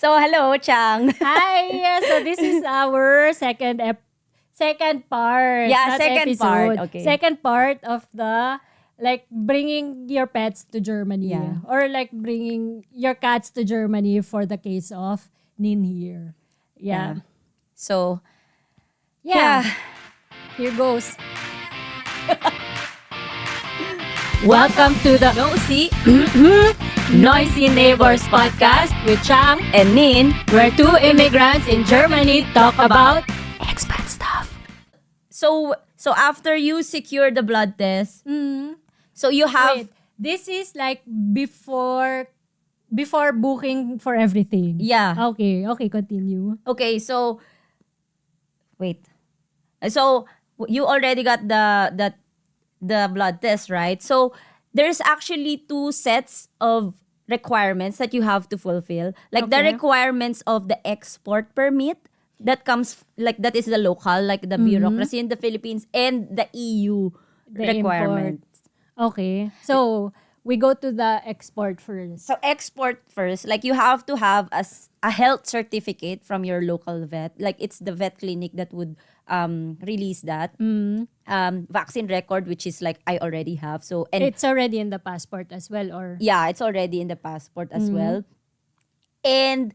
So, hello, Chang. Hi! So this is our second part. Yeah, not second episode. part. Okay. Second part of the bringing your pets to Germany. Yeah. Or bringing your cats to Germany for the case of Nin here. Yeah. So, Yeah. yeah. Here goes. Welcome to the Nosy Noisy Neighbors podcast with Chang, and Nin. where two immigrants in Germany talk about expat stuff. So after you secure the blood test, so you have Wait, this is before booking for everything. Yeah. Okay, continue. Okay, so wait. So you already got the blood test, right? So there's actually two sets of requirements that you have to fulfill. Like the Okay. requirements of the export permit that comes that is the local, like the bureaucracy in the Philippines, and the EU The requirements. Okay. So we go to the export first. So export first, like you have to have a health certificate from your local vet. Like it's the vet clinic that would release that. Vaccine record, which is like I already have. So and It's already in the passport as well, or yeah, it's already in the passport as well. And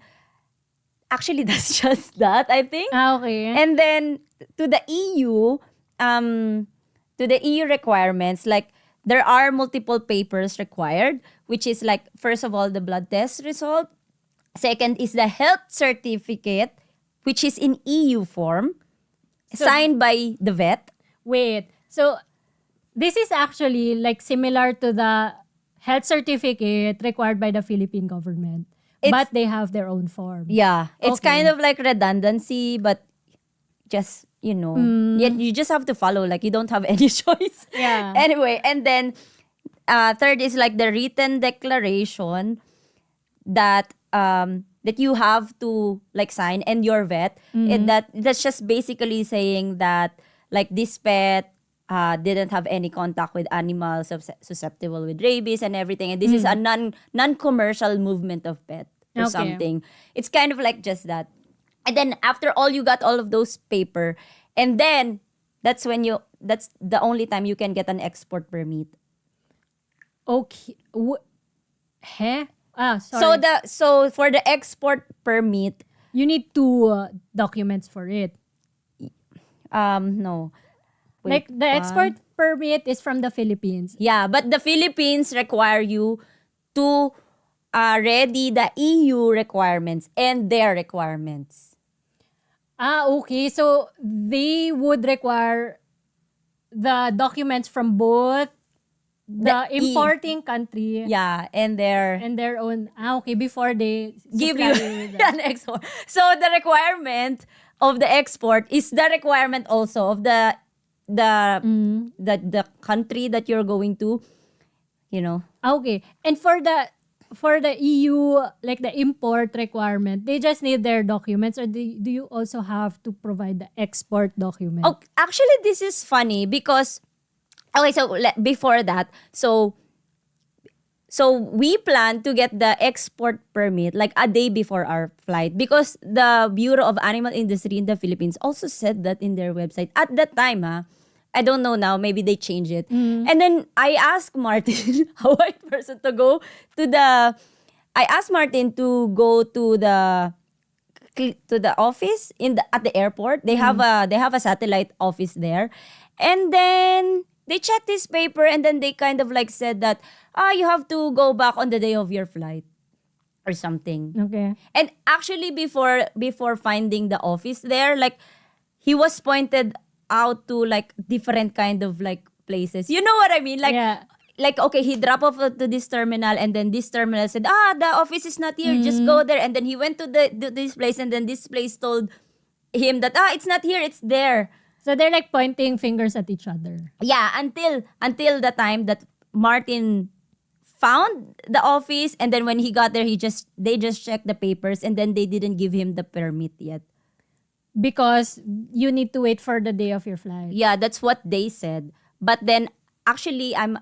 actually, that's just that, I think. okay. And then to the EU, to the EU requirements, like there are multiple papers required, which is like first of all the blood test result. Second is the health certificate, which is in EU form, signed by the vet. Wait. So this is actually similar to the health certificate required by the Philippine government, but they have their own form. Yeah, it's Okay. kind of like redundancy, but just yet you just have to follow. Like you don't have any choice. Yeah. Anyway, and then third is like the written declaration that that you have to like sign, and your vet. And that's just basically saying that like this pet didn't have any contact with animals susceptible with rabies and everything, and this is a non-commercial movement of pet or Okay. something. It's kind of like just that. And then after all you got all of those paper, and then that's the only time you can get an export permit. Okay. Heh? Sorry. So for the export permit, You need two documents for it. no. Wait, The export permit is from the Philippines. yeah, but the Philippines require you to ready the EU requirements and their requirements. Okay. So they would require the documents from both the importing country Yeah, and their and their own. Okay, before they give supply you the- an export. So the requirement of the export is the requirement also of the country that you're going to, Okay. And for the EU, like the import requirement, they just need their documents, or do you also have to provide the export document? Oh, actually, this is funny because, okay, so before that, so we plan to get the export permit like a day before our flight, because the Bureau of Animal Industry in the Philippines also said that in their website at that time. I don't know now, maybe they changed it. And then I asked Martin, a white person, to go to the. I asked Martin to go to the office at the airport. They have a satellite office there, and then they checked this paper, and then they kind of like said that you have to go back on the day of your flight or something. Okay. And actually before finding the office there, like he was pointed out to like different kind of like places. You know what I mean? Like Yeah. like okay, he dropped off to this terminal, and then this terminal said, the office is not here, just go there. And then he went to this place, and then this place told him that it's not here, it's there. So they're pointing fingers at each other. Yeah, until the time that Martin found the office, and then when he got there, they just checked the papers, and then they didn't give him the permit yet. Because you need to wait for the day of your flight. Yeah, that's what they said. But then actually I'm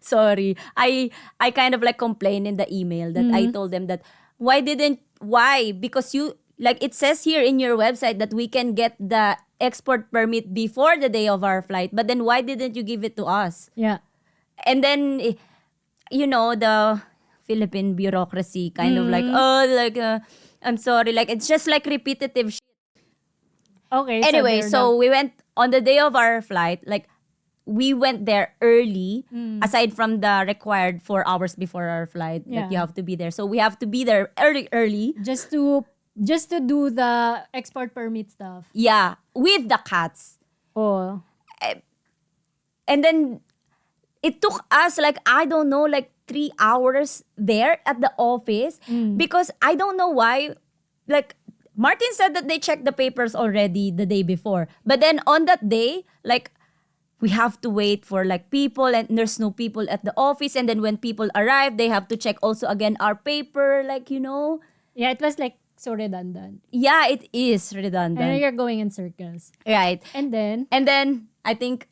sorry. I kind of like complained in the email that I told them that why didn't why? Because you, like it says here in your website that we can get the export permit before the day of our flight. But then why didn't you give it to us? Yeah. And then, the Philippine bureaucracy kind of like, oh, like, I'm sorry. Like, it's just like repetitive shit. Okay. Anyway, they're so we went on the day of our flight, like, we went there early, aside from the required 4 hours before our flight that you Yeah. have to be there. So we have to be there early. just to do the export permit stuff. Yeah, with the cats. Oh. And then it took us like, I don't know, like 3 hours there at the office because I don't know why. Like, Martin said that they checked the papers already the day before. But then on that day, like, we have to wait for like people and there's no people at the office. And then when people arrive, they have to check also again our paper, like, Yeah, it was like so redundant. Yeah, it is I know redundant. you're going in circles. Right. And then, And then I think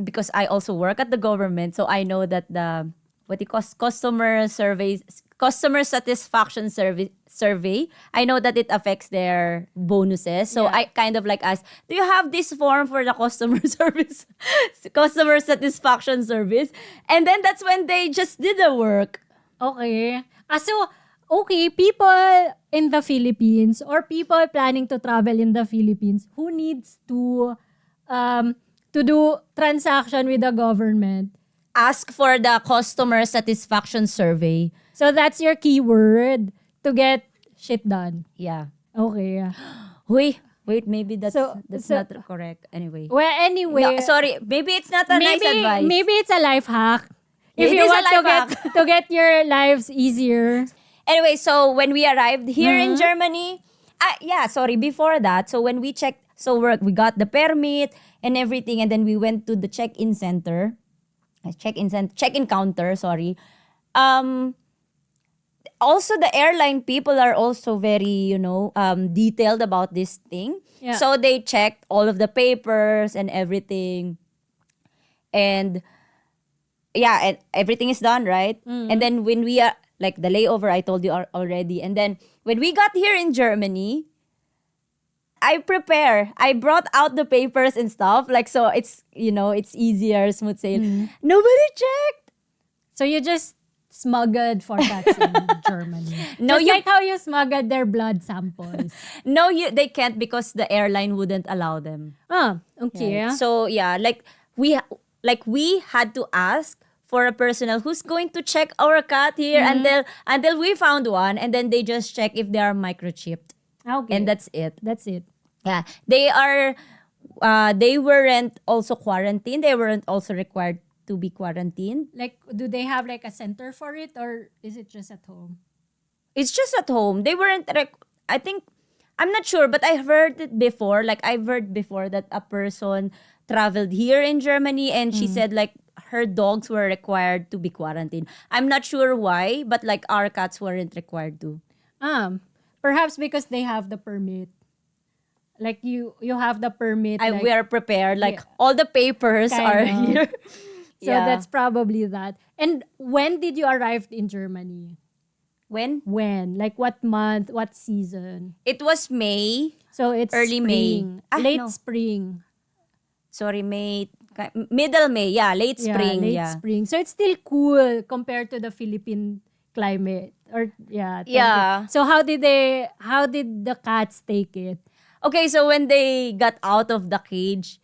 because I also work at the government, so I know that the customer satisfaction survey, I know that it affects their bonuses. So Yeah. I kind of like asked, do you have this form for the customer satisfaction service? And then that's when they just did the work. okay. So, okay, people in the Philippines or people planning to travel in the Philippines who needs to do transaction with the government. Ask for the customer satisfaction survey. So that's your keyword to get shit done. Yeah. Okay. Wait, maybe that's So- not correct. Anyway. Well, anyway. No, sorry, maybe it's not a nice advice. Maybe it's a life hack. If It you is a want to life get to get your lives easier. Anyway, so when we arrived here Mm-hmm. in Germany, before that, so when we checked, so we got the permit and everything, and then we went to the check-in counter, sorry. Also, the airline people are also very, detailed about this thing. Yeah. So they checked all of the papers and everything. And yeah, and everything is done, right? And then when we are, like the layover, I told you already. And then when we got here in Germany, I brought out the papers and stuff. Like, so it's, it's easier, smooth sail. Nobody checked. So you just smuggled for tax in Germany. No, Just you- like how you smuggled their blood samples. No, they can't because the airline wouldn't allow them. Okay. Right? So yeah, we had to ask for a personnel who's going to check our cat here until we found one, and then they just check if they are microchipped, Okay. and that's it. That's it. Yeah, they are. They weren't also quarantined. They weren't also required to be quarantined. Like, do they have like a center for it, or is it just at home? It's just at home. They weren't. I think, I'm not sure, but I've heard it before. Like, I've heard before that a person traveled here in Germany and she said like her dogs were required to be quarantined. I'm not sure why, but like our cats weren't required to. Perhaps because they have the permit. Like you have the permit. like, We are prepared. Like Yeah. all the papers Kind are of. here. So that's probably that. And when did you arrive in Germany? when When? Like what month? What season? it was May. So it's Early May. spring. Ah, Late no. spring. Sorry, May. Middle May. Yeah, late spring. Late Yeah. spring. So it's still cool compared to the Philippine climate. Or Yeah. So how did the cats take it? Okay, so when they got out of the cage,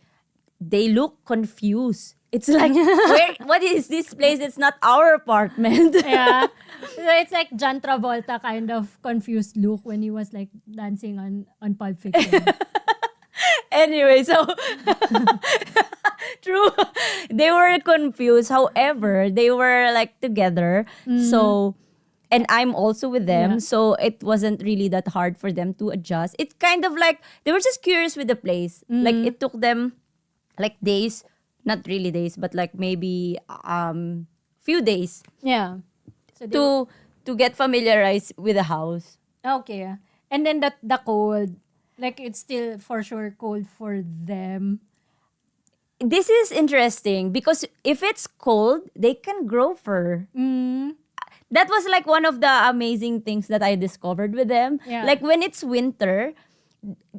they look confused. It's like, what is this place? It's not our apartment. Yeah. So it's like John Travolta kind of confused look when he was like dancing on Pulp Fiction. Anyway, so true. They were confused. However, they were like together. So, and I'm also with them. Yeah. So it wasn't really that hard for them to adjust. It's kind of like they were just curious with the place. Like it took them like days, not really days, but like maybe few days Yeah. So they to get familiarized with the house. Okay. And then the cold, like it's still for sure cold for them. This is interesting because if it's cold, they can grow fur. that was like one of the amazing things that I discovered with them. Yeah. Like when it's winter,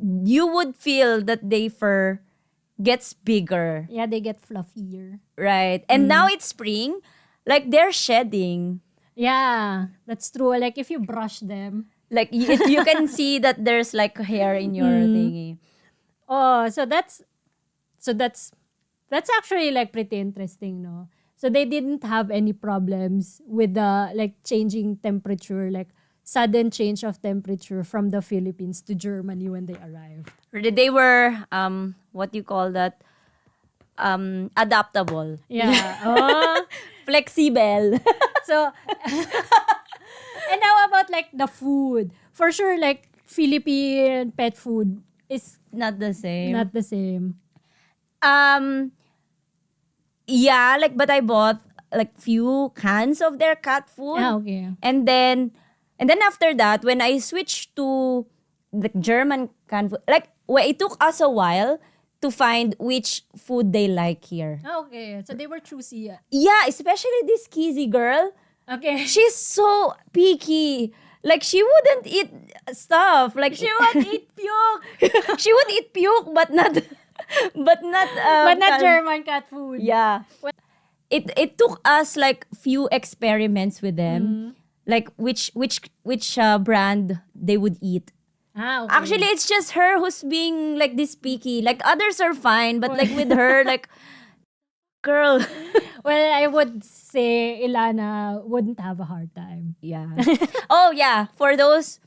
you would feel that their fur gets bigger, Yeah, they get fluffier. right? And now it's spring, like they're shedding. Yeah, that's true. Like if you brush them. Like you can see that there's like hair in your thingy. Oh, that's actually like pretty interesting, no? So they didn't have any problems with the like changing temperature, like sudden change of temperature from the Philippines to Germany when they arrived. They were what you call that? Adaptable. Yeah. Oh. Flexible. So and how about like the food? For sure, like Philippine pet food is Not the same. not the same. Um yeah, like but I bought like few cans of their cat food. Ah, okay. And then after that, when I switched to the German canned food, like it took us a while to find which food they like here. Ah, okay. So they were choosy. Yeah, especially this Kizzy girl. Okay. She's so picky. Like she wouldn't eat stuff. Like She would eat puke. she would eat puke, but not but not But not German cat food. Yeah. It took us like few experiments with them. Like which brand they would eat. Ah, okay. Actually, it's just her who's being like this picky. Like others are fine, but like with her, like girl. Well, I would say Ilana wouldn't have a hard time. Yeah. Oh yeah. For those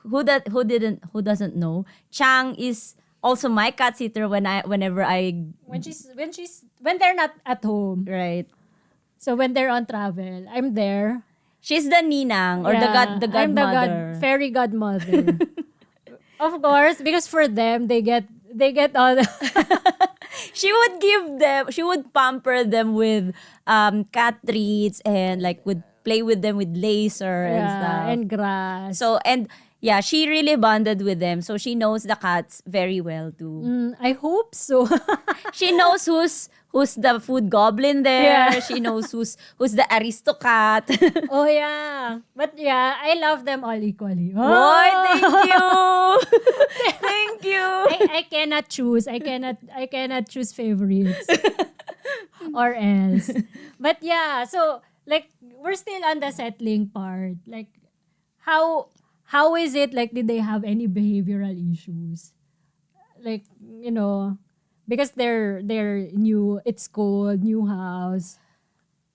who doesn't know, Chang is also my cat sitter whenever I When they're not at home. right. So when they're on travel, I'm there. She's the ninang or Yeah, the I'm the godmother. fairy godmother. Of course, because for them they get all the She would pamper them with cat treats and like would play with them with laser and stuff. and grass. So and yeah, she really bonded with them. So she knows the cats very well too. I hope so. She knows who's the food goblin there. Yeah. She knows who's the aristocat. Oh yeah. But yeah, I love them all equally. Boy, thank you. Thank you. I cannot choose. I cannot choose favorites. Or else. But yeah, so like we're still on the settling part. Like how is it, like did they have any behavioral issues? Like, because they're new, it's cold, new house.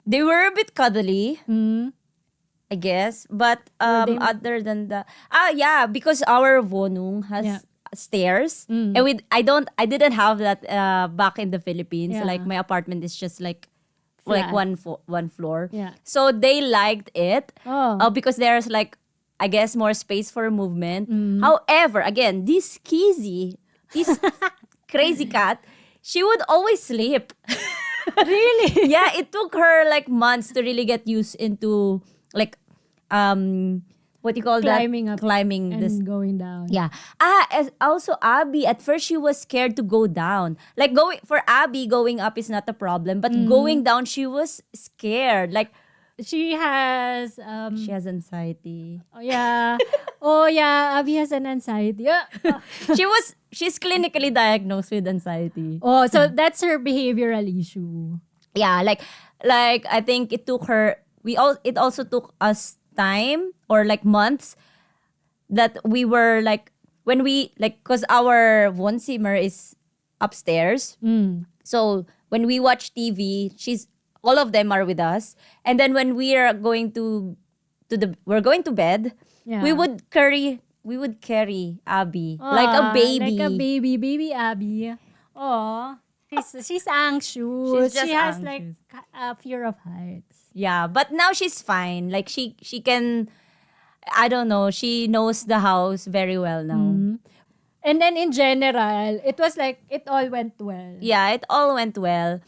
They were a bit cuddly, I guess. But they- other than the yeah, because our Wohnung has Yeah. stairs, and I didn't have that back in the Philippines. Yeah. Like my apartment is just like one floor. Yeah. So they liked it. Oh. Because there's like I guess more space for movement. However, again, this Kizzy, this crazy cat, she would always sleep. Really? Yeah, it took her like months to really get used into like what do you call Climbing that? up Climbing And this. going down. Yeah. Also Abby, at first she was scared to go down. Like for Abby, going up is not a problem, but going down she was scared. Like She has she has anxiety. oh yeah. Abby has an anxiety. She's clinically diagnosed with anxiety. Oh, so that's her behavioral issue. Yeah, like I think it took her it also took us time or like months that we were like when we like because our Wohnzimmer is upstairs. So when we watch TV, all of them are with us. And then when we are going we're going to bed, Yeah. we would carry Abby like a baby. Like a baby Abby. Oh, she's anxious. She's just she has anxious. like a fear of heights. Yeah, but now she's fine. Like she can, I don't know, she knows the house very well now. And then in general, it was like it all went well. Yeah, it all went well.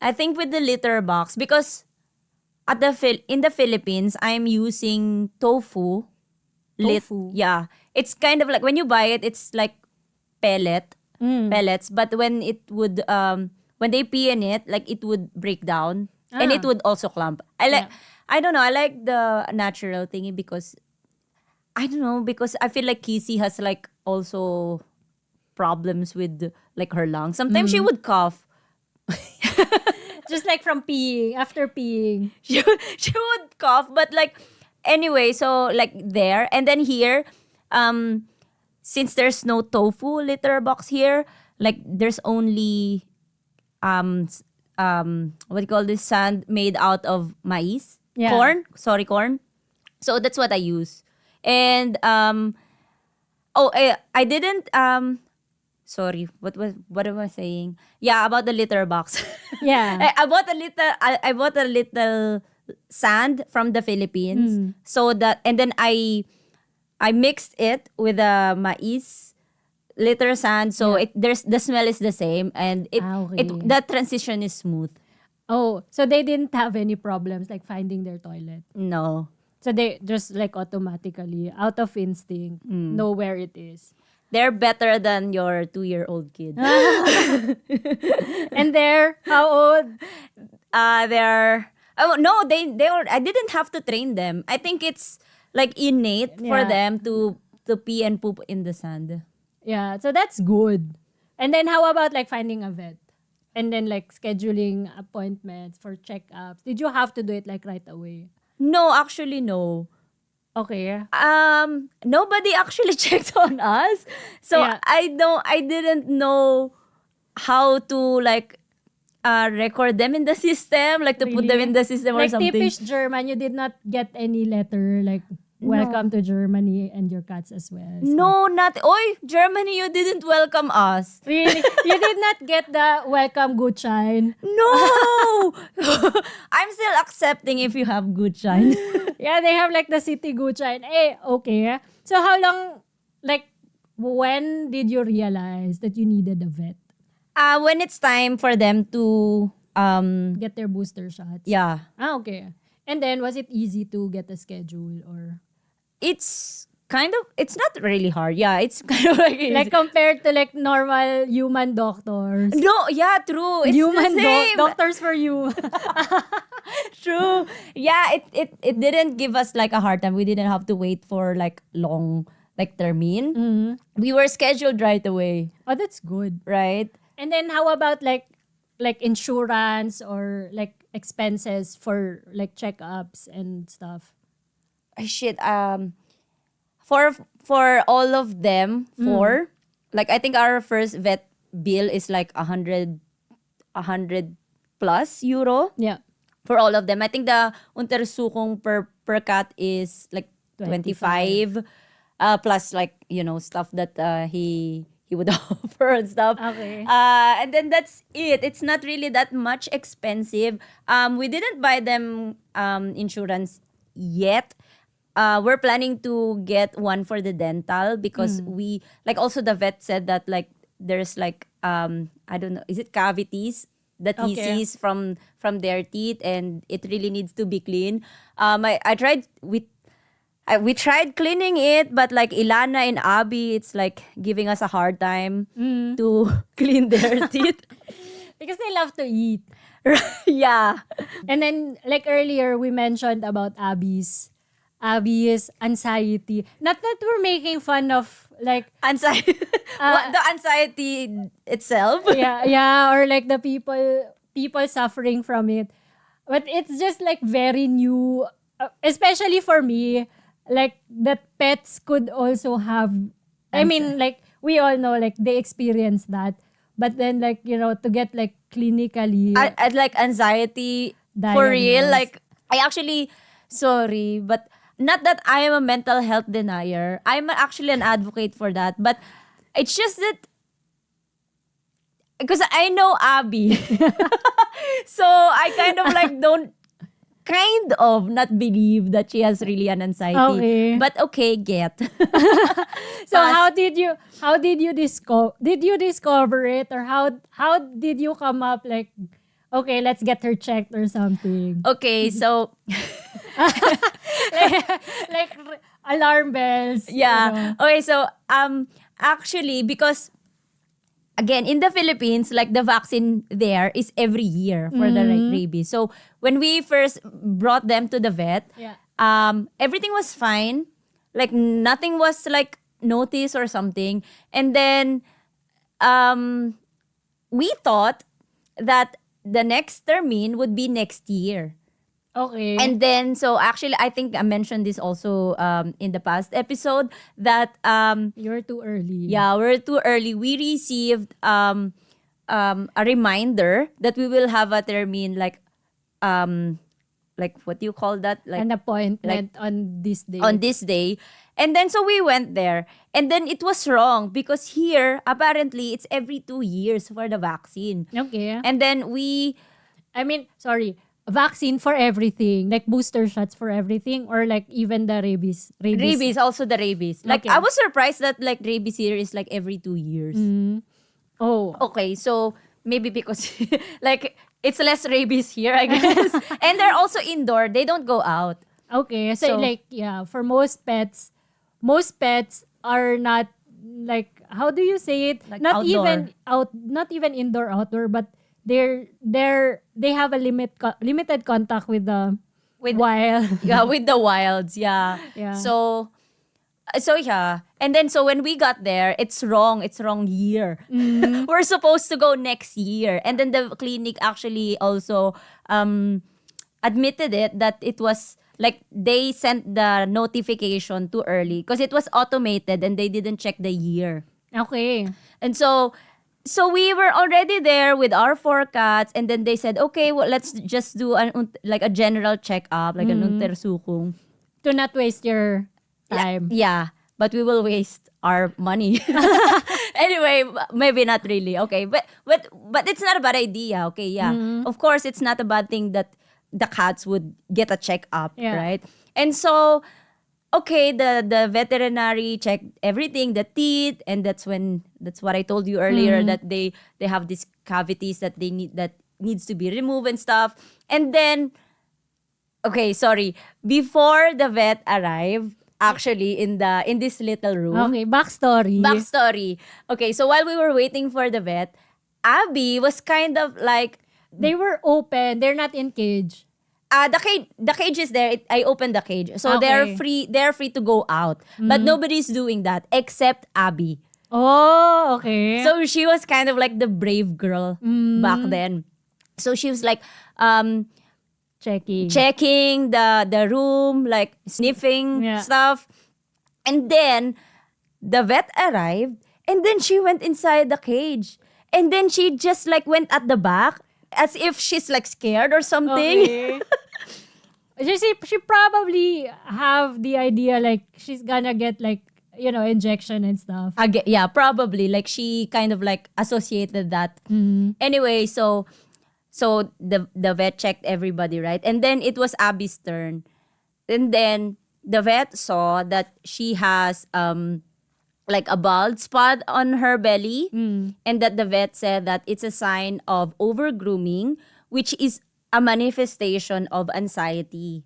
I think with the litter box because in the Philippines I'm using tofu. Tofu? Yeah, it's kind of like when you buy it, it's like pellets. But when it would when they pee in it, like it would break down. And it would also clump. Yeah. I don't know, I like the natural thingy because I don't know, because I feel like Kissy has like also problems with like her lungs. Sometimes she would cough. Just like from peeing, after peeing. She would cough, but like anyway, so like there and then here, since there's no tofu litter box here, like there's only what do you call this, sand made out of maize, Yeah. corn. So that's what I use. And I didn't sorry, what am I saying? Yeah, about the litter box. Yeah. I bought a little sand from the Philippines. So that and then I mixed it with the maize litter sand, so there's the smell is the same, and Okay. that transition is smooth. Oh, so they didn't have any problems like finding their toilet. No. So they just like automatically, out of instinct, know where it is. They're better than your 2-year-old kid. And they're how old? They're oh no, they were, I didn't have to train them. I think it's like innate for Yeah. them to pee and poop in the sand. Yeah, so that's good. And then how about like finding a vet? And then like scheduling appointments for checkups. Did you have to do it like right away? No, actually no. Okay. Nobody actually checked on us. So Yeah. I didn't know how to like record them in the system, like to put them Really? in the system or Like something. typish German, you did not get any letter like welcome to Germany and your cats as well. So- No, not. Oy, Germany, you didn't welcome us. Really? You did not get the welcome Gutschein? No! I'm still accepting if you have good shine. Yeah, they have like the city Gutschein. Okay. So how long, like, when did you realize that you needed a vet? When it's time for them to, Get their booster shots? yeah, Okay. And then, was it easy to get a schedule or? it's it's not really hard. Yeah, it's kind of like easy. Like compared to like normal human doctors. No, yeah, true. It's Human the same. doctors for you. True. Yeah, it didn't give us like a hard time. We didn't have to wait for like long like termine. We were scheduled right away, Oh, that's good. right? And then how about like insurance or like expenses for like checkups and stuff? Ay, shit. For all of them, like I think our first vet bill is like 100 plus euro Yeah. for all of them. I think the untersuchung per cat is like 25 plus like stuff that he would offer and stuff. Okay. And then that's it. It's not really that much expensive. We didn't buy them insurance yet. We're planning to get one for the dental because we like also the vet said that like there's like I don't know, is it cavities that he Okay. sees from their teeth, and it really needs to be clean. I tried we tried cleaning it, but like Ilana and Abby, it's like giving us a hard time to clean their teeth. Because they love to eat. Yeah. And then like earlier we mentioned about Abby's anxiety. Not that we're making fun of like Anxiety. The anxiety itself. yeah, or like the people suffering from it. But it's just like very new, especially for me, like that pets could also have. I mean, like we all know, like they experience that, but then like to get like clinically. I'd like anxiety for real. Diagnosed. Like I actually, sorry, but not that I am a mental health denier. I'm actually an advocate for that. But it's just that because I know Abby. So I kind of like don't kind of not believe that she has really an anxiety. Okay. But okay, get. So how did you discover it, or how did you come up like, okay, let's get her checked or something? Okay, so Like alarm bells. yeah. Okay, so actually because again, in the Philippines, like the vaccine there is every year for the rabies. So when we first brought them to the vet, Yeah. everything was fine. Like nothing was like noticed or something. And then we thought that the next termine would be next year. Okay. And then, so actually, I think I mentioned this also in the past episode that You're too early. yeah, we're too early. We received a reminder that we will have a termine like what do you call that? Like An appointment on this day. on this day. And then so we went there. And then it was wrong because here, apparently, it's every 2 years for the vaccine. Okay. And then we, I mean, sorry, vaccine for everything, like booster shots for everything, or like even the rabies. rabies, also the rabies. Like, Okay. I was surprised that like rabies here is like every 2 years. Oh, Okay, so maybe because like it's less rabies here, I guess. And they're also indoor. They don't go out. okay. So, So- like, yeah, for most pets are not like, how do you say it? Like not outdoor. not even indoor outdoor, but they have a limited contact with the With- wild. Yeah, with the wilds, yeah. Yeah. So yeah. And then so when we got there, it's wrong. It's wrong year. We're supposed to go next year. And then the clinic actually also admitted that it was like they sent the notification too early because it was automated and they didn't check the year. Okay. And so we were already there with our 4 cats, and then they said, okay, well, let's just do like a general checkup, like an untersuchung. To not waste your time. Yeah, but we will waste our money. Anyway, maybe not really. Okay, but it's not a bad idea. Okay, yeah. Of course, it's not a bad thing that the cats would get a checkup, Yeah. right? And so, okay, the veterinary checked everything, the teeth, and that's what I told you earlier that they have these cavities that needs to be removed and stuff. And then, okay, sorry, before the vet arrived, actually in this little room. Okay, backstory. Backstory. Okay, so while we were waiting for the vet, Abby was kind of like They were open. They're not in cage. the cage is there. I opened the cage. So Okay. they're free to go out. But nobody's doing that except Abby. Oh, okay. So she was kind of like the brave girl back then. So she was like checking. checking the room, like sniffing Yeah. stuff. And then the vet arrived, and then she went inside the cage. And then she just like went at the back as if she's like scared or something. Okay. she probably have the idea like she's gonna get like, injection and stuff. Yeah, probably. Like she kind of like associated that. Anyway, so the vet checked everybody, right? And then it was Abby's turn. And then the vet saw that she has like a bald spot on her belly, and that the vet said that it's a sign of over grooming, which is a manifestation of anxiety.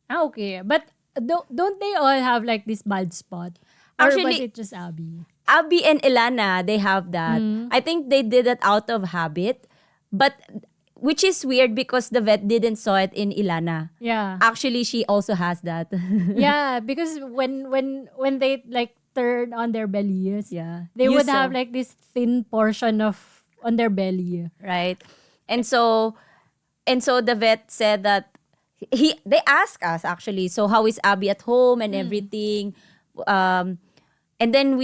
Okay. But don't they all have like this bald spot? Or was Actually- it just Abby? Abby and Ilana, they have that. I think they did it out of habit, but which is weird because the vet didn't saw it in Ilana. Yeah. Actually, she also has that. Yeah, because when they like turn on their bellies, Yeah. they You would saw. have like this thin portion of on their belly. Right? And so the vet said that they asked us actually, so how is Abby at home and everything? And then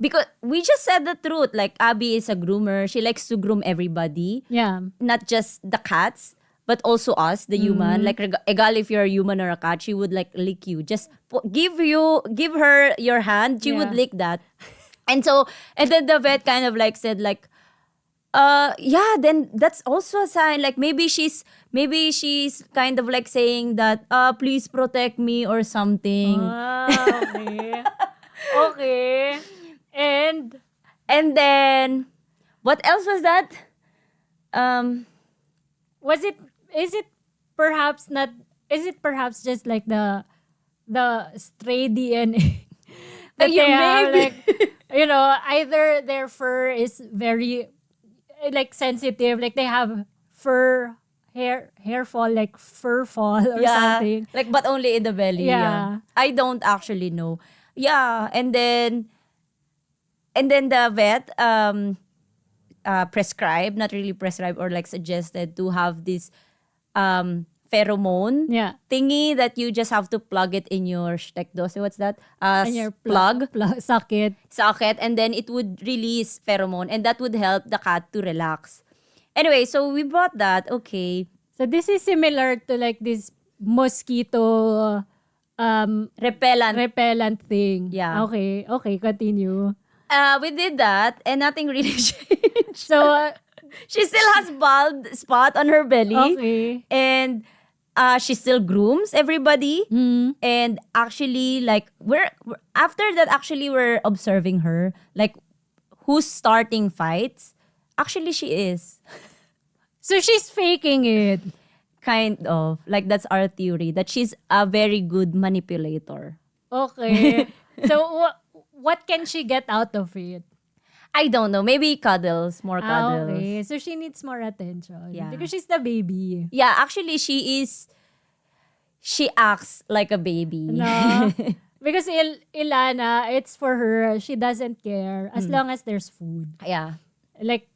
because we just said the truth, like Abby is a groomer. She likes to groom everybody, Yeah. not just the cats, but also us, the human. Like egal if you're a human or a cat, she would like lick you. Just give her your hand, she would Yeah. lick that. And then the vet kind of like said like, yeah, then that's also a sign. Like maybe she's kind of like saying that, please protect me or something. Okay. Okay. And And then what else was that? is it perhaps just like the stray DNA? That Yeah, they have, maybe. like, Either their fur is very like sensitive, like they have fur hair fall, like fur fall or Yeah, something. like but only in the belly. Yeah. I don't actually know. Yeah, and then the vet prescribed, not really prescribed or like suggested to have this pheromone Yeah. thingy that you just have to plug it in your steckdose. What's that? And your Plug socket. socket, and then it would release pheromone, and that would help the cat to relax. Anyway, so we bought that. Okay, So this is similar to like this mosquito repellent. repellent thing. Yeah. Okay, continue. We did that, and nothing really changed. So, She still has bald spot on her belly. okay. And she still grooms everybody. And actually, like, we're after that, actually, we're observing her. Like, who's starting fights? Actually, she is. So she's faking it. Kind of. Like, that's our theory. That she's a very good manipulator. Okay. So what can she get out of it? I don't know. Maybe cuddles. More cuddles. Okay. So she needs more attention. Yeah. Because she's the baby. Yeah, actually, she acts like a baby. No. Because Ilana, it's for her. She doesn't care as long as there's food. Yeah. Like,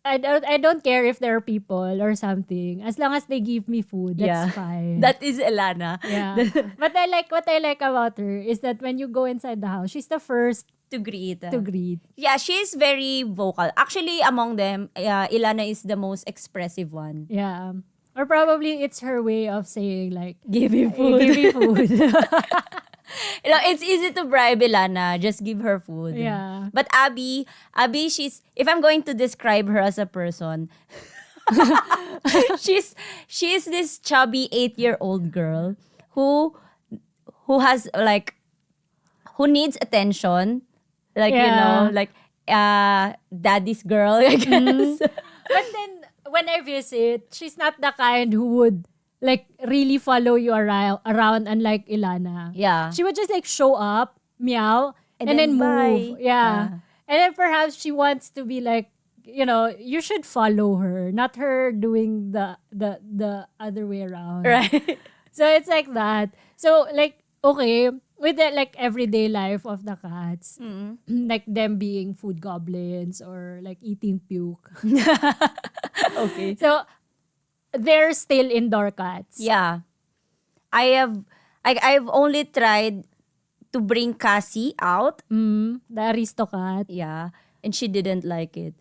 I don't care if there are people or something. As long as they give me food, that's fine. That is Elana. Yeah. But what I like about her is that when you go inside the house, she's the first To greet. to greet. Yeah, she's very vocal. Actually, among them, Ilana is the most expressive one. Yeah. Or probably it's her way of saying like, Give me give me food. It's easy to bribe Ilana. Just give her food. Yeah. But Abby, if I'm going to describe her as a person, she's this chubby 8-year-old girl who has like, who needs attention. Like, Yeah. like daddy's girl, I guess. But then when I visit, she's not the kind who would like really follow you around unlike Ilana. Yeah. She would just like show up, meow, and, And then then move. bye. Yeah. And then perhaps she wants to be like, you should follow her, not her doing the other way around. Right. So it's like that. So like, okay, with the like everyday life of the cats, like them being food goblins or like eating puke. Okay. So they're still indoor cats. Yeah. I've only tried to bring Cassie out. The Aristocat. Yeah. And she didn't like it.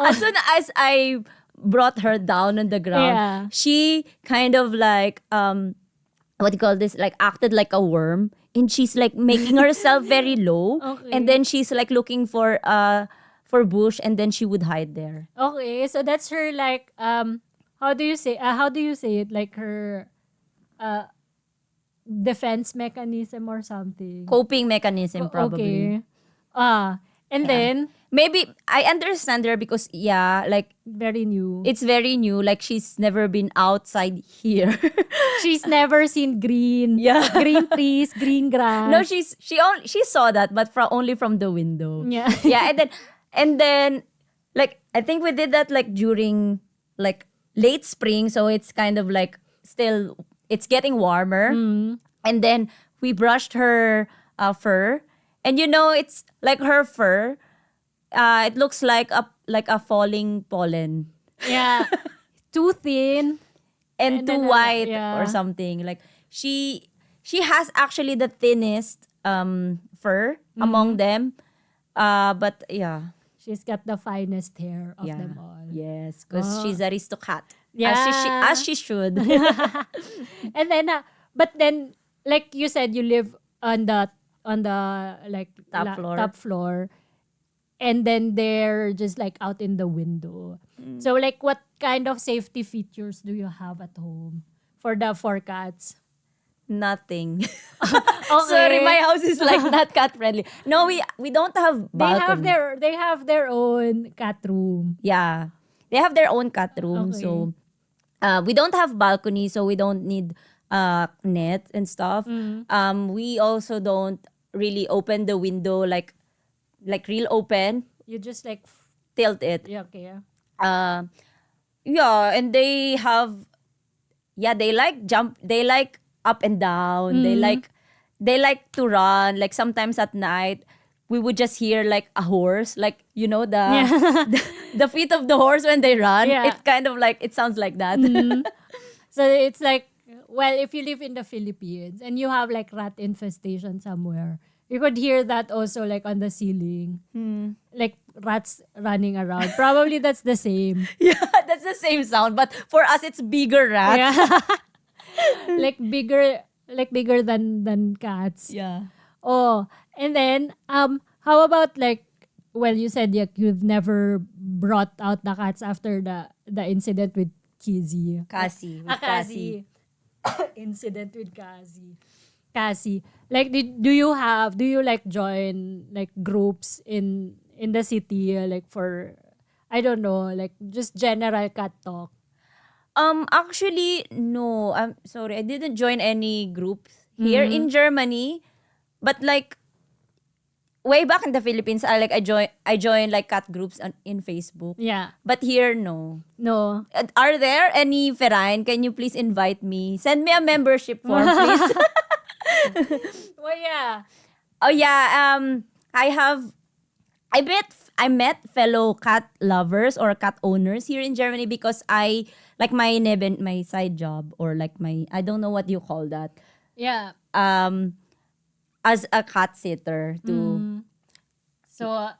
As soon as I brought her down on the ground, Yeah. she kind of like what do you call this? Like acted like a worm. And she's like making herself very low. Okay. And then she's like looking for bush, and then she would hide there. Okay, so that's her like how do you say it, like her defense mechanism or something. Coping mechanism, probably. Okay. And then Maybe I understand her because like very new. it's very new. Like she's never been outside here. She's never seen green. Yeah. Green trees, green grass. No, she saw that, but only from the window. Yeah. Yeah, and then like I think we did that like during like late spring, so it's kind of like still it's getting warmer. And then we brushed her fur, and it's like her fur. It looks like a falling pollen Yeah. Too thin. and And too then, white yeah. or something. Like she has actually the thinnest fur among them. But yeah. She's got the finest hair of Yeah. them all. Yes, because she's Aristocat. Yeah. As she should. And then but then like you said, you live on the like Top floor. and then they're just like out in the window. So like what kind of safety features do you have at home for the 4 cats? Nothing. Okay. Sorry, my house is like not cat friendly. No, we don't have balcony. They have their own cat room. Yeah. They have their own cat room. Okay. So we don't have balcony, so we don't need net and stuff. We also don't really open the window like like real open, You just like, tilt it. yeah, okay. Uh, yeah, and they have, yeah, they like jump, they like up and down. They like to run. Like sometimes at night, we would just hear like a horse, like you know Yeah. the feet of the horse when they run. Yeah. It kind of like it sounds like that. So it's like, well, if you live in the Philippines and you have like rat infestation somewhere, you could hear that also like on the ceiling. Like rats running around. Probably that's the same. Yeah, that's the same sound, but for us it's bigger rats. Yeah. like bigger than cats. Yeah. Oh, and then how about like, well, you said you've never brought out the cats after the incident with Kizzy. Cassie. With Cassie. Incident with Cassie. Cassie. Like do you like join like groups in the city, like for, I don't know, like just general cat talk? Actually, no. I'm sorry. I didn't join any groups here in Germany. But like way back in the Philippines, I joined like cat groups in Facebook. Yeah. But here, no. No. Are there any Verein? Can you please invite me? Send me a membership form, please. Well, yeah. Oh yeah. I met fellow cat lovers or cat owners here in Germany because I like my side job, or like my, I don't know what you call that. Yeah. As a cat sitter to So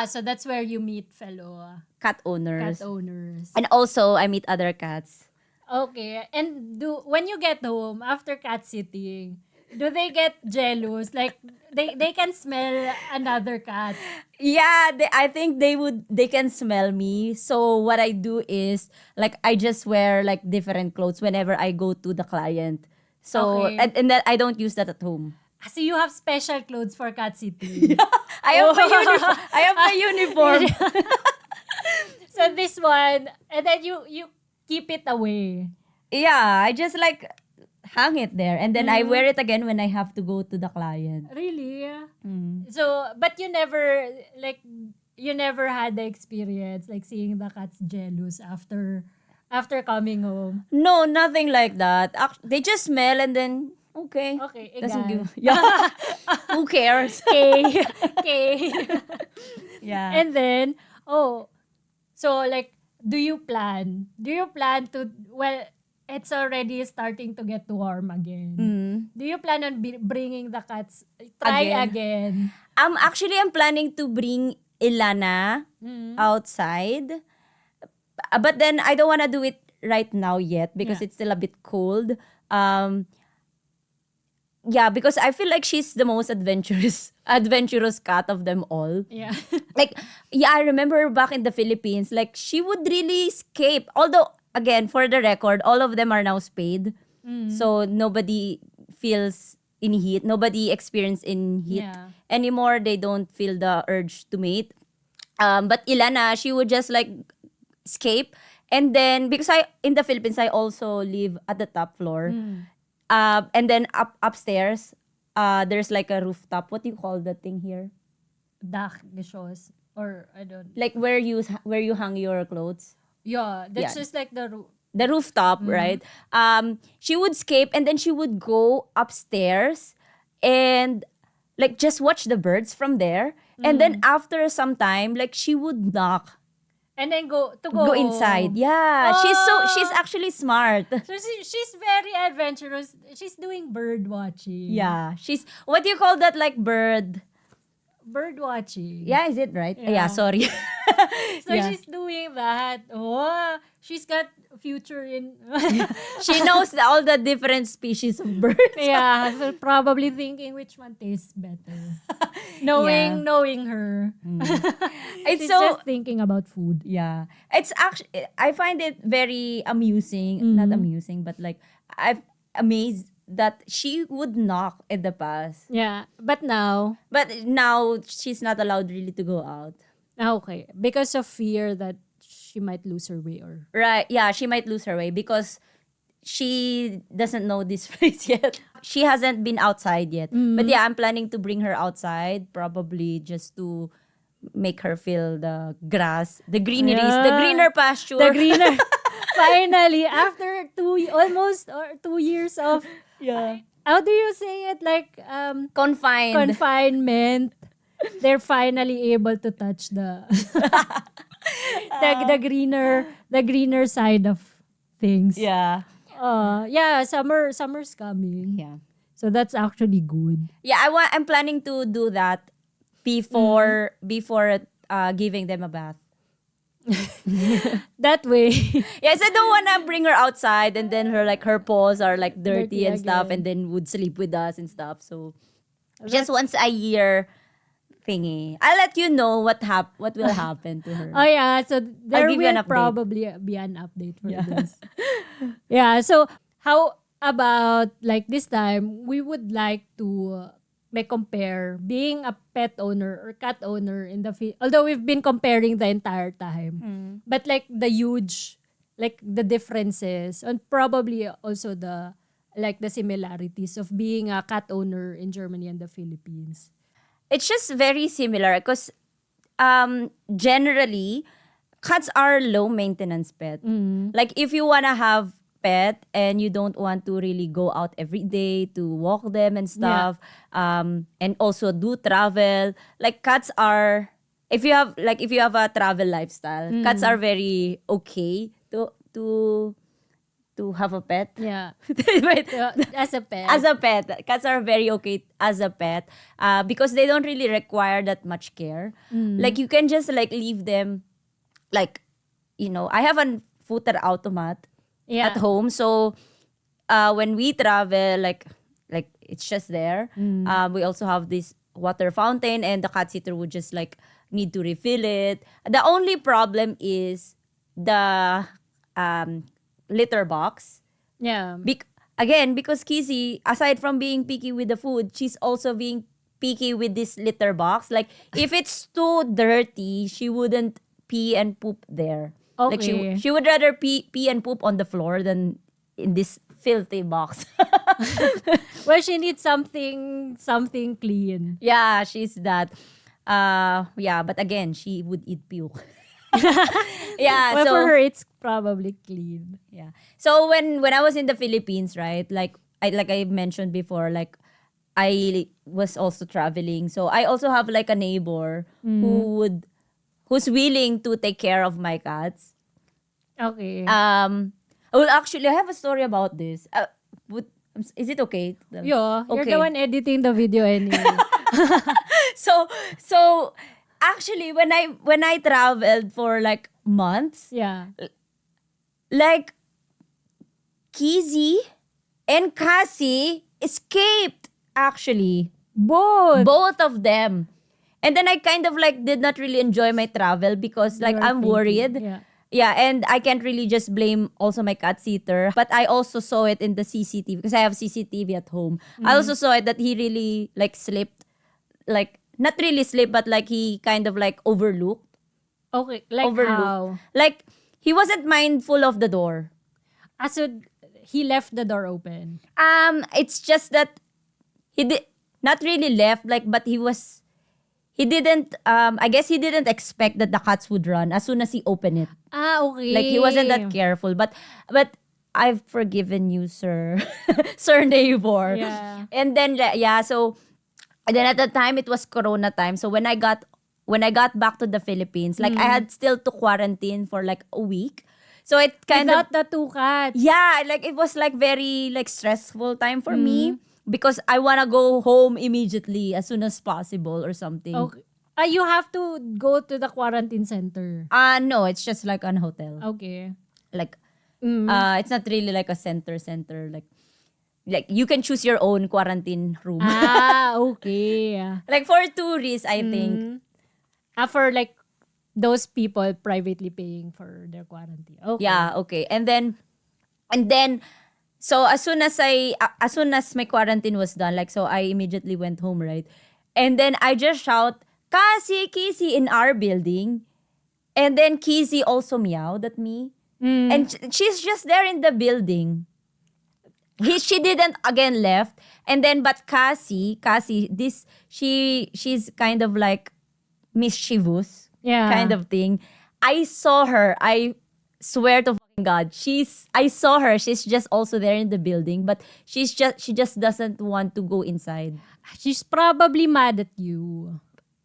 so that's where you meet fellow cat owners. cat owners. And also I meet other cats. Okay. And when you get home after cat sitting, do they get jealous? Like they can smell another cat. Yeah, I think they can smell me. So what I do is like I just wear like different clothes whenever I go to the client. So Okay. and that I don't use that at home. So you have special clothes for cat sitting. I have my uniform. I have my uniform. So this one, and then you keep it away. Yeah, I just like hang it there, and then I wear it again when I have to go to the client. Really? So, but you never had the experience like seeing the cats jealous after coming home. No, nothing like that. They just smell and then okay. Okay, Doesn't egal. give. Yeah. Who cares? Okay. Okay. Yeah. And then, so like, do you plan to, well, it's already starting to get warm again. Do you plan on bringing the cats, try again? I'm planning to bring Ilana outside. But then I don't want to do it right now yet because it's still a bit cold. Yeah, because I feel like she's the most adventurous cat of them all. Yeah. Like, yeah, I remember back in the Philippines, like she would really escape. Although, again, for the record, all of them are now spayed. So nobody feels in heat. Nobody experience in heat anymore. They don't feel the urge to mate. But Ilana, she would just like escape. And then, because in the Philippines, I also live at the top floor. And then upstairs, there's like a rooftop. What do you call that thing here? Dach geschoss, or I don't. Like where you hang your clothes. Yeah, that's Yeah. just like the Rooftop, right? She would escape and then she would go upstairs and like just watch the birds from there. And then after some time, like she would knock, and then go go inside. Yeah, she's actually smart. So she's very adventurous. She's doing bird watching. Yeah, she's, what do you call that, like bird? Bird watching. Yeah, is it right? Yeah. Yeah, sorry. So Yeah. she's doing that. Oh, she's got future in. She knows all the different species of birds. Yeah, so probably thinking which one tastes better. Knowing her. It's She's so just thinking about food. yeah. It's actually, I find it very amusing, not amusing, but like I'm amazed that she would knock in the past. Yeah, but now, Now she's not allowed really to go out. okay, because of fear that she might lose her way, or Right. Yeah, she might lose her way because she doesn't know this place yet. She hasn't been outside yet. But yeah, I'm planning to bring her outside, probably just to make her feel the grass, the greeneries, the Yeah. greener pasture. The greener. Finally, after almost or 2 years of, Yeah. how do you say it? Like, Confined. confinement. They're finally able to touch the greener side of things. Yeah. Yeah, summer's coming. Yeah. So that's actually good. Yeah, I'm planning to do that before giving them a bath. That way. Yes, I don't wanna bring her outside and then her paws are like dirty Dirty and stuff, again. and then would sleep with us and stuff. So just once a year thingy. I'll let you know what will happen to her. Oh yeah, so there give you an will update. probably be an update for this. Yeah, so how about like this time we would like to like compare being a pet owner or cat owner in the although we've been comparing the entire time. But like the huge like the differences and probably also the like the similarities of being a cat owner in Germany and the Philippines. It's just very similar because generally cats are low maintenance pet. Like if you wanna have pet and you don't want to really go out every day to walk them and stuff, and also do travel, like cats are, if you have a travel lifestyle, cats are very okay to have a pet. Yeah. Wait. As a pet. As a pet, cats are very okay as a pet because they don't really require that much care. Like you can just like leave them, like, I have a footer automat Yeah. at home. So when we travel, like it's just there. We also have this water fountain, and the cat sitter would just like need to refill it. The only problem is the litter box. Yeah. Again, because Kizzy, aside from being picky with the food, she's also being picky with this litter box. Like, if it's too dirty, she wouldn't pee and poop there. Like, Okay. she would rather pee and poop on the floor than in this filthy box. Well, she needs something clean. Yeah, she's that. Yeah, but again, she would eat puke. Yeah, Well, so for her, it's probably clean. yeah. So when I was in the Philippines, right? Like I mentioned before, like I was also traveling. So I also have like a neighbor who's willing to take care of my cats. Okay. Well, actually, I have a story about this. Is it okay? You're okay. the one editing the video anyway. So actually, when I traveled for like months, Yeah. like Kizzy and Cassie escaped, actually. Both of them. And then I kind of like did not really enjoy my travel because like You're I'm thinking, worried. yeah. Yeah, and I can't really just blame also my cat sitter. But I also saw it in the CCTV because I have CCTV at home. I also saw it that he really like slipped. Like, not really slipped, but like he kind of like overlooked. Okay. Like Overlooked. how? Like, he wasn't mindful of the door. So he left the door open. It's just that he did not really left, like, but he didn't, I guess he didn't expect that the cats would run as soon as he opened it. Okay. Like, he wasn't that careful. But I've forgiven you, sir. Sir neighbor. Yeah. And then, yeah, so, and then at the time, it was Corona time. So when I got back to the Philippines, like, I had still to quarantine for like a week. So it kind of, Without the two cats. yeah, like it was like very like stressful time for me because I wanna go home immediately as soon as possible or something. Okay. You have to go to the quarantine center. No, it's just like an hotel. Okay. Like, it's not really like a center like you can choose your own quarantine room. Okay. Like for tourists, I think. For like those people privately paying for their quarantine. Okay. Yeah, okay. And then so as soon as my quarantine was done, like, so I immediately went home, right? And then I just shout, Cassie, Kizzy in our building. And then Kizzy also meowed at me. And she's just there in the building. She didn't again left. And then but Cassie, she's kind of like mischievous Yeah. kind of thing. I saw her. I swear to fucking God, I saw her. She's just also there in the building, but she just doesn't want to go inside. She's probably mad at you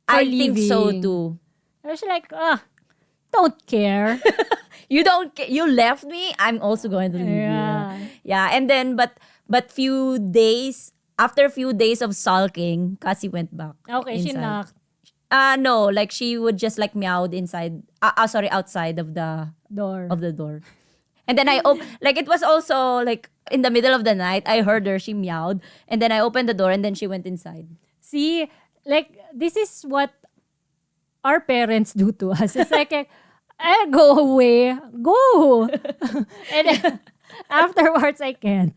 for I leaving. think so too. I was like, don't care. You don't you left me, I'm also going to leave Yeah. you. Yeah, and then but few days after a few days of sulking, Cassie went back Okay, she inside. knocked No, like she would just like meowed inside. Sorry, outside of the door. door. And then like it was also like in the middle of the night. I heard her. She meowed, and then I opened the door, and then she went inside. See, like, this is what our parents do to us. It's like, go away. Go. And then, afterwards, I can't.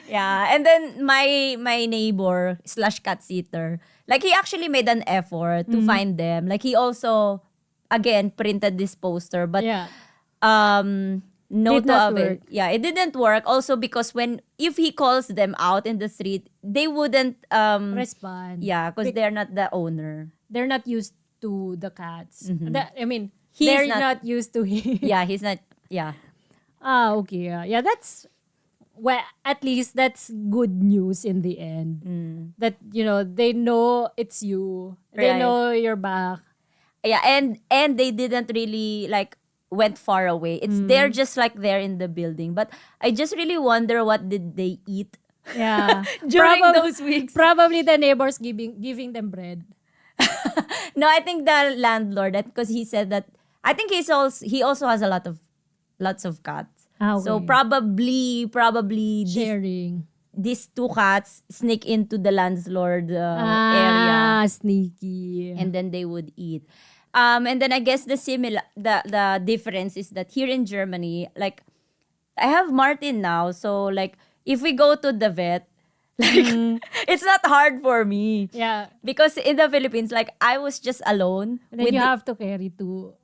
Yeah, and then my neighbor slash cat sitter, like he actually made an effort to find them. Like he also again printed this poster, but Yeah. no Did to not avail. work. Yeah, it didn't work. Also because if he calls them out in the street, they wouldn't Respond. yeah, because they're not the owner. They're not used to the cats. I mean, He's they're not- not used to it. Yeah, he's not. Yeah, Okay. Yeah, that's, well, at least that's good news in the end. That, they know it's you. They Right. know you're back. yeah, and they didn't really like went far away. It's they're just like there in the building. But I just really wonder what did they eat Yeah. during those weeks. Probably the neighbors giving them bread. No, I think the landlord, because he said that I think he also has lots of cats. Okay. So probably Sharing. these two cats sneak into the landlord area, Sneaky. and then they would eat. And then I guess the difference is that here in Germany, like I have Martin now, so like if we go to the vet, like it's not hard for me. Yeah. Because in the Philippines, like I was just alone. And then you have to carry two.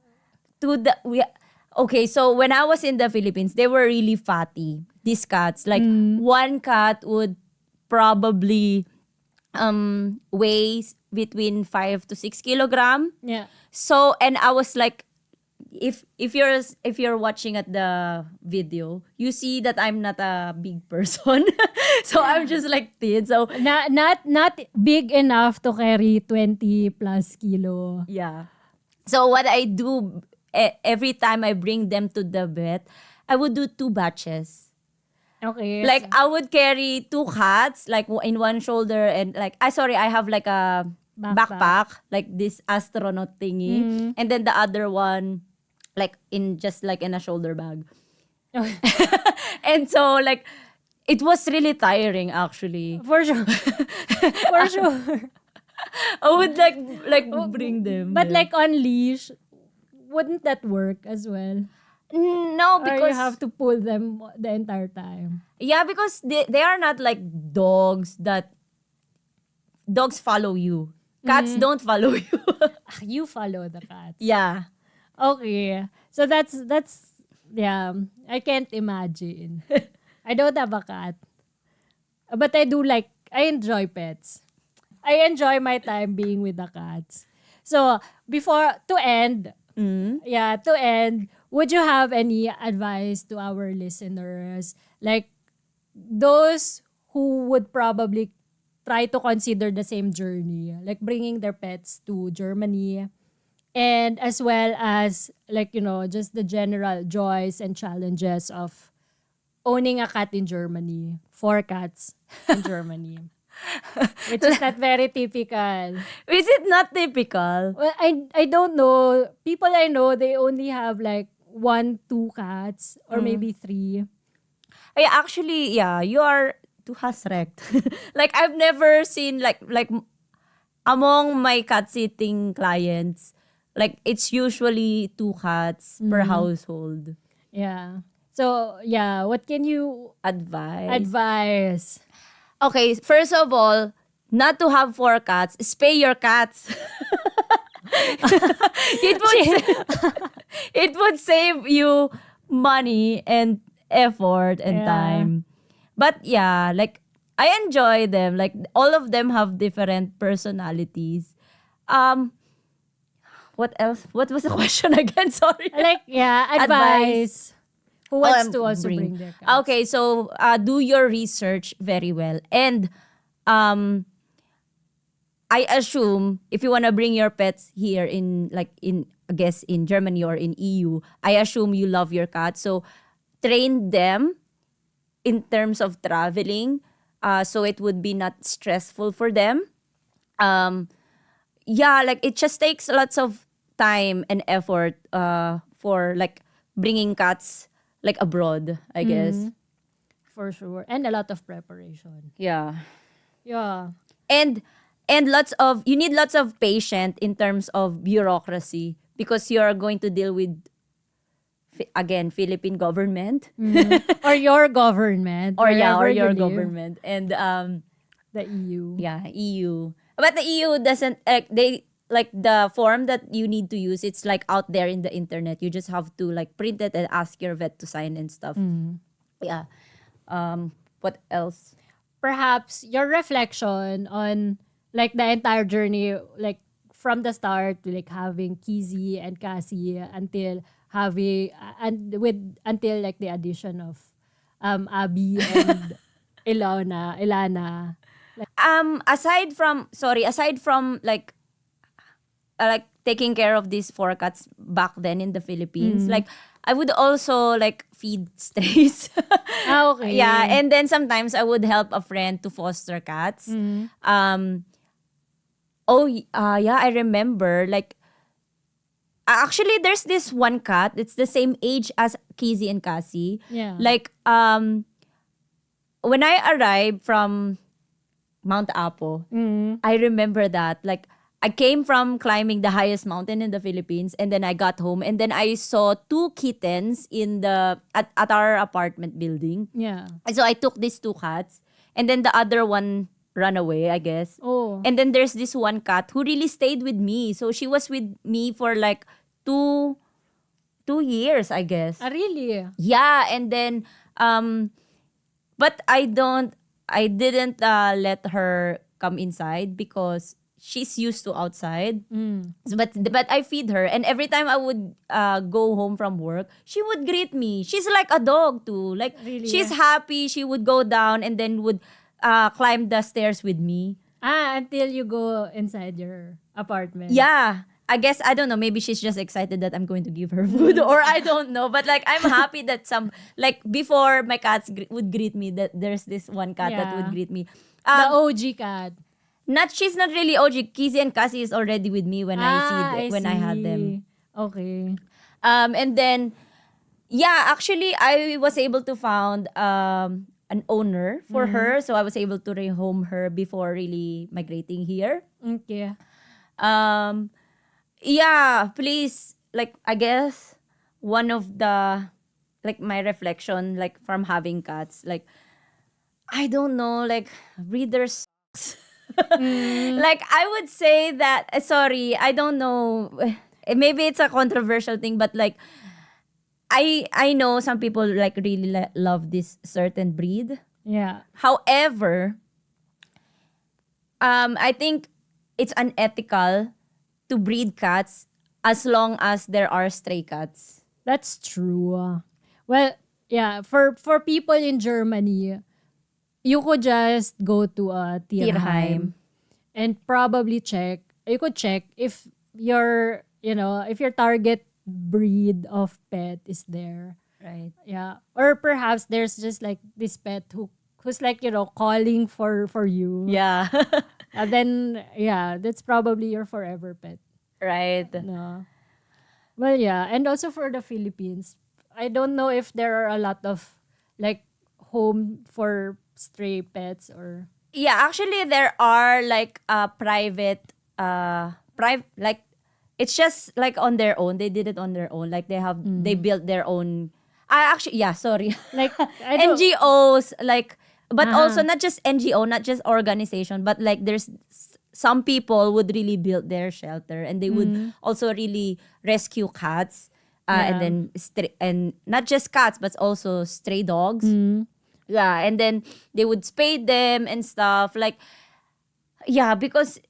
Okay, so when I was in the Philippines, they were really fatty. These cats, like one cat would probably weigh between 5 to 6 kilogram. Yeah. So and I was like, if you're watching at the video, you see that I'm not a big person. So I'm just like thin. So Not big enough to carry 20 plus kilo. yeah. So what I do every time I bring them to the vet, I would do 2 batches. Okay. Like I would carry 2 cats like in one shoulder, and like I have like a backpack like this astronaut thingy, and then the other one like in a shoulder bag. And so like it was really tiring actually. For sure. For sure. I would like bring them. But there. like on leash, wouldn't that work as well? No, Or because you have to pull them the entire time. yeah, because they are not like dogs that dogs follow you. Cats don't follow you. You follow the cats. Yeah. Okay. So that's yeah, I can't imagine. I don't have a cat. But I enjoy pets. I enjoy my time being with the cats. So, to end, would you have any advice to our listeners? Like, those who would probably try to consider the same journey, like bringing their pets to Germany, and as well as, like, just the general joys and challenges of owning a cat in Germany, 4 cats in Germany. Which is not very typical. Is it not typical? Well, I don't know. People I know, they only have like 1, 2 cats or maybe 3. Actually, yeah, you are too hasrect. Like I've never seen like among my cat sitting clients, like it's usually 2 cats per household. Yeah. So, yeah, what can you advise? Okay, first of all, not to have 4 cats, spay your cats. It would save you money and effort and Yeah. time. But yeah, like I enjoy them. Like all of them have different personalities. what else? What was the question again? Sorry. Like, yeah, advice. Who wants to also bring their cats? Okay, so do your research very well. And I assume if you want to bring your pets here in I guess in Germany or in EU, I assume you love your cat. So train them in terms of traveling, so it would be not stressful for them. Um, yeah, like it just takes lots of time and effort for like bringing cats like abroad, I guess. For sure. And a lot of preparation. Yeah. Yeah. And you need lots of patience in terms of bureaucracy because you're going to deal with again Philippine government Or your government. or wherever your you live. government and The EU. yeah, EU. But the EU doesn't they like the form that you need to use, it's like out there in the internet. You just have to like print it and ask your vet to sign and stuff. Yeah. What else? Perhaps your reflection on like the entire journey, like from the start to like having Kizzy and Cassie until having until like the addition of Abby and Ilana. Aside from like taking care of these four cats back then in the Philippines, like I would also like feed strays. Okay. Yeah, and then sometimes I would help a friend to foster cats. Yeah, I remember like actually there's this one cat. It's the same age as Kizzy and Cassie. Yeah. Like when I arrived from Mount Apo, I remember that like I came from climbing the highest mountain in the Philippines, and then I got home and then I saw two kittens at our apartment building. Yeah. And so I took these two cats, and then the other one ran away, I guess. Oh. And then there's this one cat who really stayed with me. So she was with me for like two 2 years, I guess. Really? Yeah, and then but I didn't let her come inside because she's used to outside. So, but I feed her, and every time I would go home from work, she would greet me. She's like a dog too. Like Really? she's happy. She would go down and then would climb the stairs with me. Until you go inside your apartment. Yeah. I guess, I don't know, maybe she's just excited that I'm going to give her food or I don't know. But like, I'm happy that like before my cats would greet me, that there's this one cat that Yeah. would greet me. The OG cat. She's not really OG. Kizzy and Cassie is already with me when I had them. Okay. And then, yeah, actually, I was able to found an owner for her. So I was able to rehome her before really migrating here. Okay. Yeah, please, like, I guess one of the, like, my reflection, like, from having cats, like, I don't know, like, breeders sucks. Like, I would say that, sorry, I don't know, maybe it's a controversial thing, but, like, I know some people, like, really love this certain breed. Yeah. However, I think it's unethical to breed cats as long as there are stray cats. That's true. Well, yeah, for people in Germany, you could just go to a Tierheim and probably check. You could check if your target breed of pet is there. Right. Yeah. Or perhaps there's just like this pet who's like, calling for you. Yeah. And then, yeah, that's probably your forever pet. Right. No. Well, yeah. And also for the Philippines, I don't know if there are a lot of like home for stray pets or... Yeah, actually there are like private like it's just like on their own. They did it on their own. Like they built their own sorry. Like, I don't... NGOs, like, but also not just NGO, not just organization, but like there's some people would really build their shelter, and they would also really rescue cats, and then and not just cats, but also stray dogs. Yeah, and then they would spade them and stuff. Like, yeah, because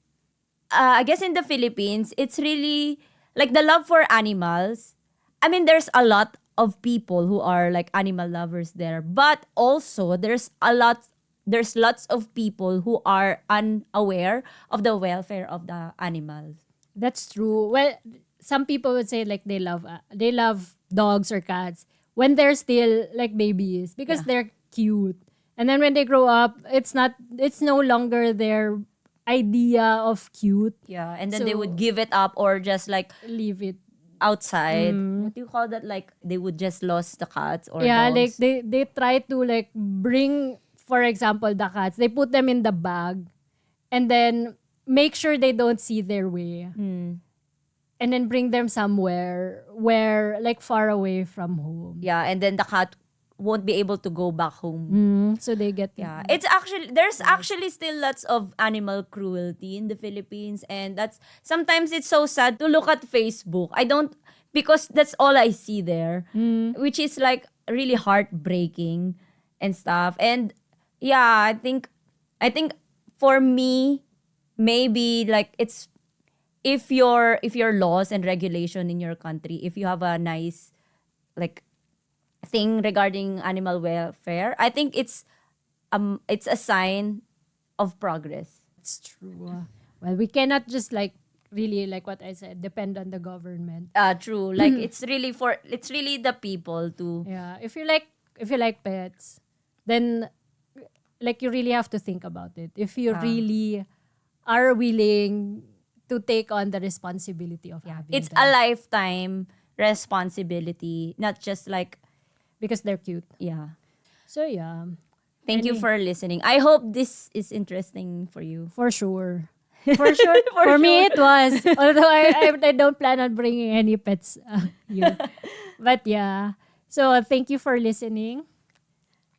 I guess in the Philippines, it's really like the love for animals. I mean, there's a lot of people who are like animal lovers there, but also there's lots of people who are unaware of the welfare of the animals. That's true. Well, some people would say like they love dogs or cats when they're still like babies because they're cute. And then when they grow up, it's no longer their idea of cute. Yeah, and then they So- would give it up or just like Leave it. outside. What do you call that? Like they would just lose the cats or Yeah, dogs. like they try to like bring, for example, the cats. They put them in the bag and then make sure they don't see their way. And then bring them somewhere where like far away from home. Yeah, and then the cat won't be able to go back home. So they get Yeah, it's actually there's actually still lots of animal cruelty in the Philippines, and that's sometimes it's so sad to look at Facebook. I don't because that's all I see there, which is like really heartbreaking and stuff. And yeah, I think for me maybe like it's if your laws and regulation in your country, if you have a nice like thing regarding animal welfare, I think it's a sign of progress. It's true. Well, we cannot just like really like what I said, depend on the government. True. Like it's really the people to Yeah, if you like pets, then like you really have to think about it. If you really are willing to take on the responsibility of having it's them a lifetime responsibility, not just like because they're cute. yeah. So yeah, Thank you for listening. I hope this is interesting for you. for sure. For sure. For me, it was. Although I don't plan on bringing any pets here. But yeah. So thank you for listening.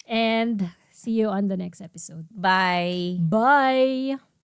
And see you on the next episode. Bye. Bye.